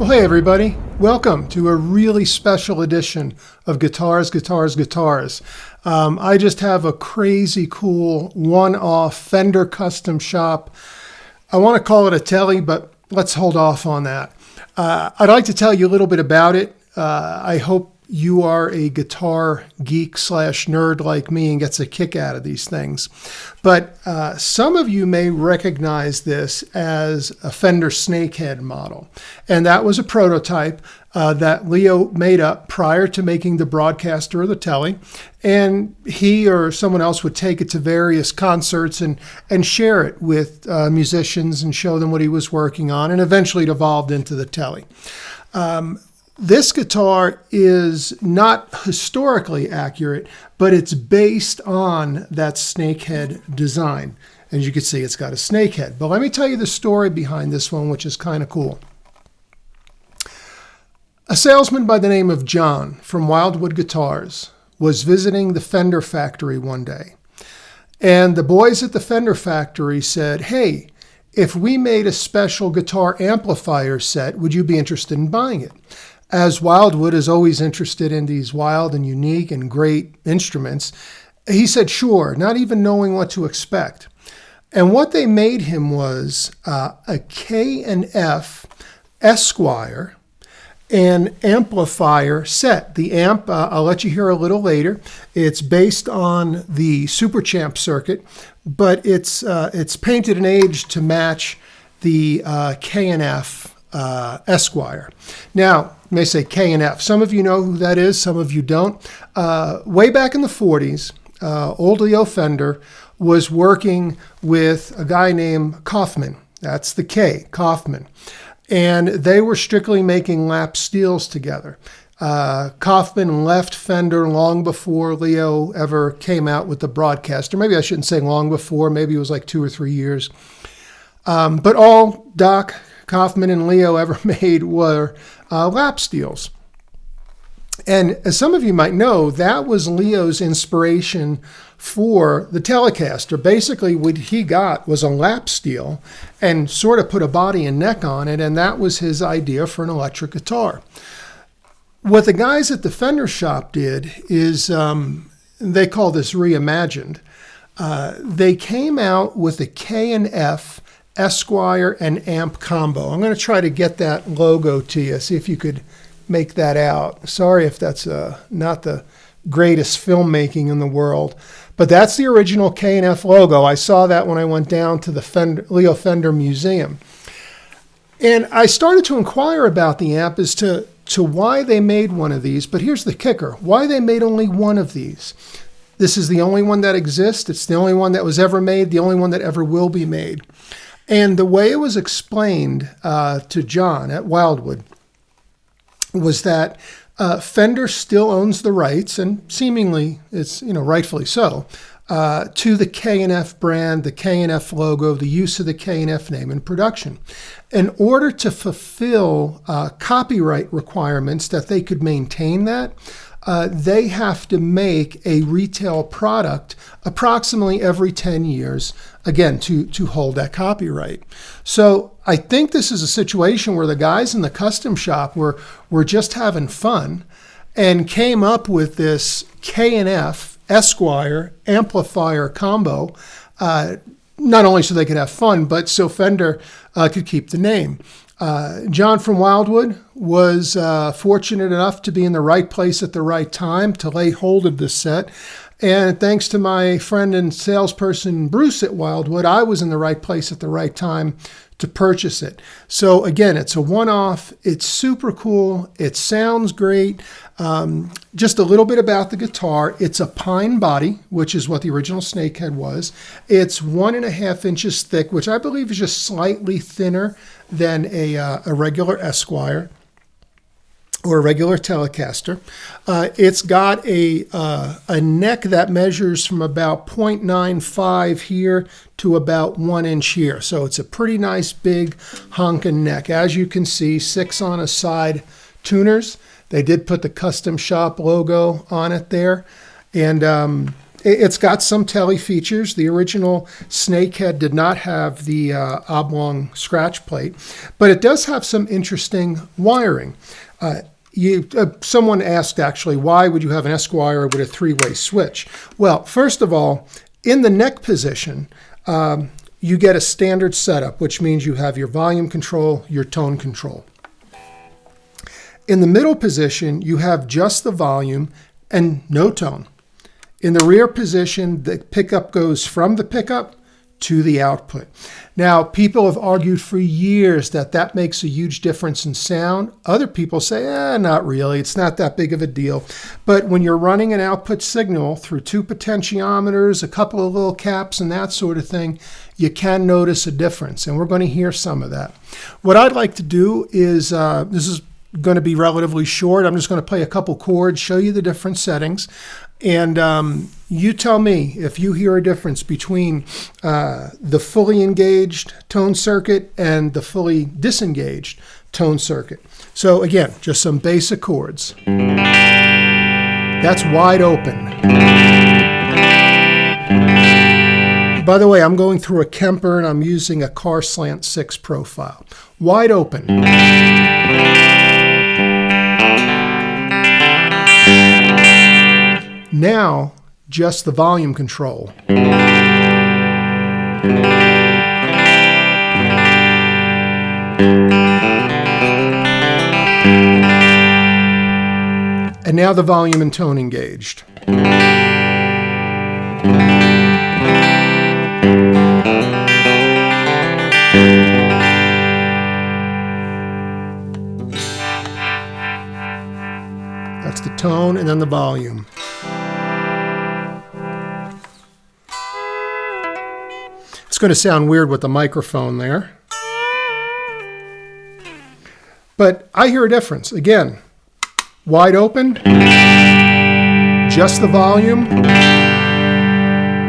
Well, hey everybody, welcome to a really special edition of Guitars. I just have a crazy cool one-off Fender Custom Shop. I want to call it a telly, but let's hold off on that. I'd like to tell you a little bit about it. I hope you are a guitar geek / nerd like me and gets a kick out of these things. But some of you may recognize this as a Fender snakehead model. And that was a prototype that Leo made up prior to making the broadcaster or the telly. And he or someone else would take it to various concerts and share it with musicians and show them what he was working on. And eventually it evolved into the telly. This guitar is not historically accurate, but it's based on that snakehead design. As you can see, it's got a snakehead. But let me tell you the story behind this one, which is kind of cool. A salesman by the name of John from Wildwood Guitars was visiting the Fender factory one day. And the boys at the Fender factory said, "Hey, if we made a special guitar amplifier set, would you be interested in buying it?" As Wildwood is always interested in these wild and unique and great instruments, he said, sure, not even knowing what to expect. And what they made him was a K F Esquire and amplifier set. The amp, I'll let you hear a little later. It's based on the Super Champ circuit, but it's painted and aged to match the K F Esquire. Now, you may say K and F. Some of you know who that is, some of you don't. Way back in the 40s, old Leo Fender was working with a guy named Kaufman. That's the K, Kaufman. And they were strictly making lap steels together. Kaufman left Fender long before Leo ever came out with the broadcaster. Maybe I shouldn't say long before, maybe it was like 2 or 3 years. But all Doc Kaufman and Leo ever made were lap steels. And as some of you might know, that was Leo's inspiration for the Telecaster. Basically, what he got was a lap steel and sort of put a body and neck on it, and that was his idea for an electric guitar. What the guys at the Fender shop did is, they call this reimagined. They came out with a K and F Esquire and amp combo. I'm going to try to get that logo to you, see if you could make that out. Sorry if that's not the greatest filmmaking in the world, but that's the original K and F logo. I saw that when I went down to the Leo Fender Museum. And I started to inquire about the amp as to why they made one of these, but here's the kicker, why they made only one of these. This is the only one that exists. It's the only one that was ever made, the only one that ever will be made. And the way it was explained to John at Wildwood was that Fender still owns the rights, and seemingly it's rightfully so, to the K&F brand, the K&F logo, the use of the K&F name in production. In order to fulfill copyright requirements that they could maintain that, they have to make a retail product approximately every 10 years, again, to hold that copyright. So I think this is a situation where the guys in the custom shop were just having fun and came up with this K&F Esquire amplifier combo, not only so they could have fun, but so Fender could keep the name. John from Wildwood was fortunate enough to be in the right place at the right time to lay hold of this set. And thanks to my friend and salesperson, Bruce at Wildwood, I was in the right place at the right time to purchase it. So again, it's a one-off. It's super cool. It sounds great. Just a little bit about the guitar. It's a pine body, which is what the original snakehead was. It's 1.5 inches thick, which I believe is just slightly thinner than a regular Esquire or a regular Telecaster. It's got a neck that measures from about 0.95 here to about 1 inch here. So it's a pretty nice big honking neck. As you can see, 6 on a side tuners. They did put the Custom Shop logo on it there. And It's got some telly features. The original snakehead did not have the oblong scratch plate, but it does have some interesting wiring. Someone asked, actually, why would you have an Esquire with a three-way switch? Well, first of all, in the neck position, you get a standard setup, which means you have your volume control, your tone control. In the middle position, you have just the volume and no tone. In the rear position, the pickup goes from the pickup to the output. Now, people have argued for years that that makes a huge difference in sound. Other people say, not really. It's not that big of a deal. But when you're running an output signal through two potentiometers, a couple of little caps and that sort of thing, you can notice a difference. And we're going to hear some of that. What I'd like to do is, this is going to be relatively short. I'm just going to play a couple chords, show you the different settings. And you tell me if you hear a difference between the fully engaged tone circuit and the fully disengaged tone circuit. So again, just some basic chords. That's wide open. By the way, I'm going through a Kemper and I'm using a car slant 6 profile. Wide open. Now, just the volume control. And now the volume and tone engaged. That's the tone and then the volume. It's going to sound weird with the microphone there. But I hear a difference. Again, wide open, just the volume,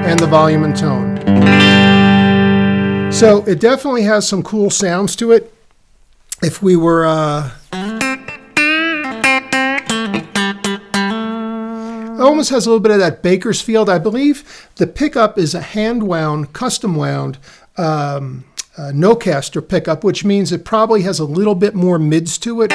and the volume and tone. So it definitely has some cool sounds to it. If we were... It almost has a little bit of that Bakersfield. I believe the pickup is a hand-wound, custom-wound no-caster pickup, which means it probably has a little bit more mids to it.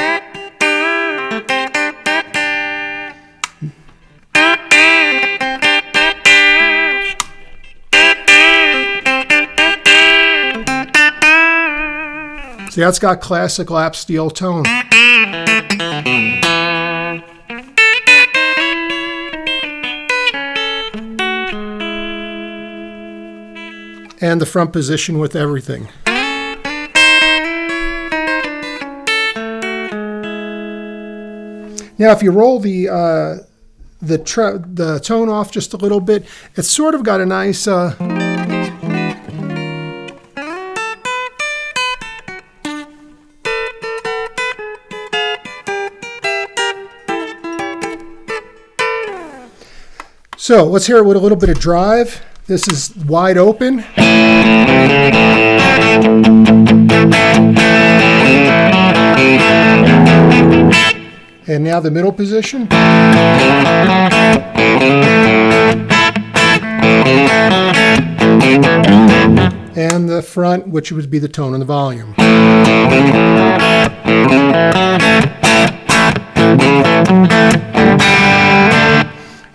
See, that's got classic lap steel tone. And the front position with everything. Now, if you roll the tone off just a little bit, it's sort of got a nice So let's hear it with a little bit of drive. This is wide open. And now the middle position. And the front, which would be the tone and the volume.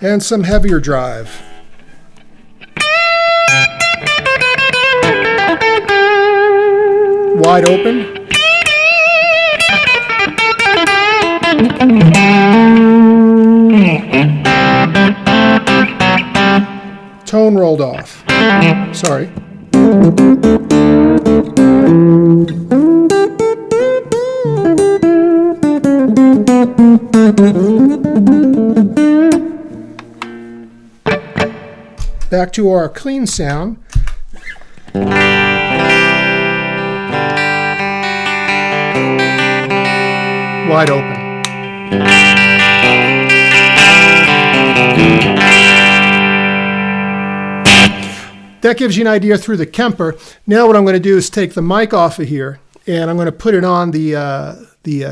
And some heavier drive. Wide open. Tone rolled off. Sorry. Back to our clean sound. Wide open. That gives you an idea through the Kemper. Now what I'm going to do is take the mic off of here and I'm going to put it on the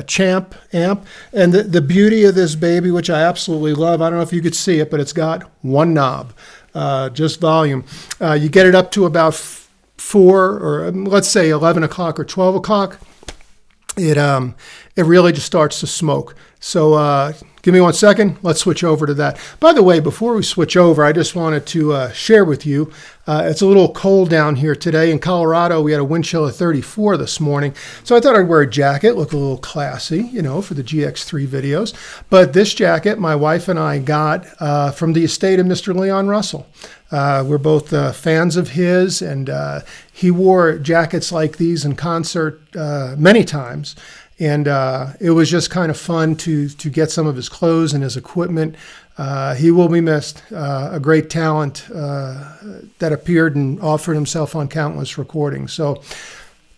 Champ amp. And the beauty of this baby, which I absolutely love, I don't know if you could see it, but it's got one knob. just volume. You get it up to about 4 or let's say 11 o'clock or 12 o'clock. It really just starts to smoke. So give me 1 second. Let's switch over to that. By the way, before we switch over, I just wanted to share with you, it's a little cold down here today. In Colorado, we had a wind chill of 34 this morning. So I thought I'd wear a jacket, look a little classy, for the GX3 videos. But this jacket, my wife and I got from the estate of Mr. Leon Russell. We're both fans of his, and he wore jackets like these in concert many times. And it was just kind of fun to get some of his clothes and his equipment. He will be missed. A great talent that appeared and offered himself on countless recordings. So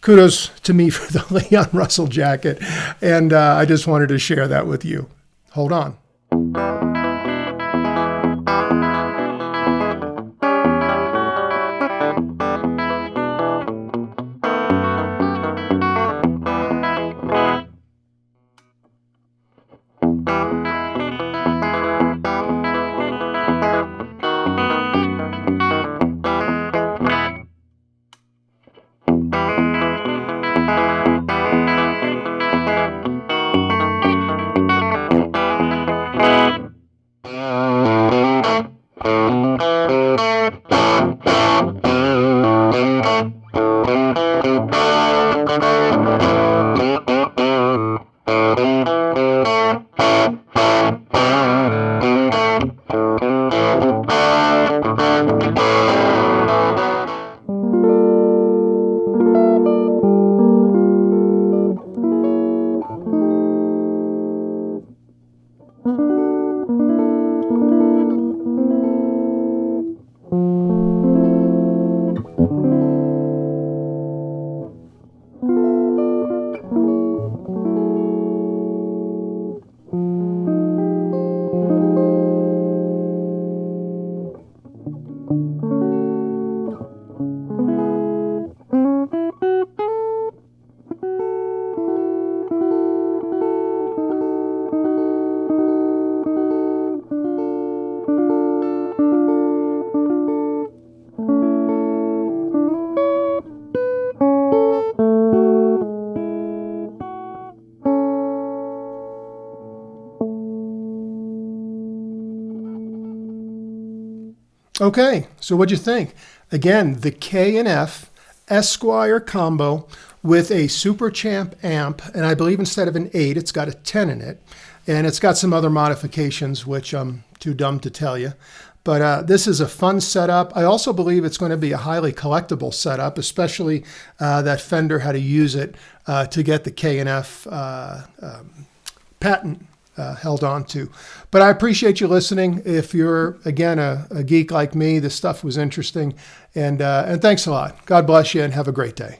kudos to me for the Leon Russell jacket. And I just wanted to share that with you. Hold on. Okay, so what'd you think? Again, the K F Esquire combo with a Super Champ amp, and I believe instead of an 8, it's got a 10 in it, and it's got some other modifications, which I'm too dumb to tell you. But this is a fun setup. I also believe it's going to be a highly collectible setup, especially that Fender had to use it to get the K&F patent held on to. But I appreciate you listening. If you're, again, a geek like me, this stuff was interesting. And thanks a lot. God bless you and have a great day.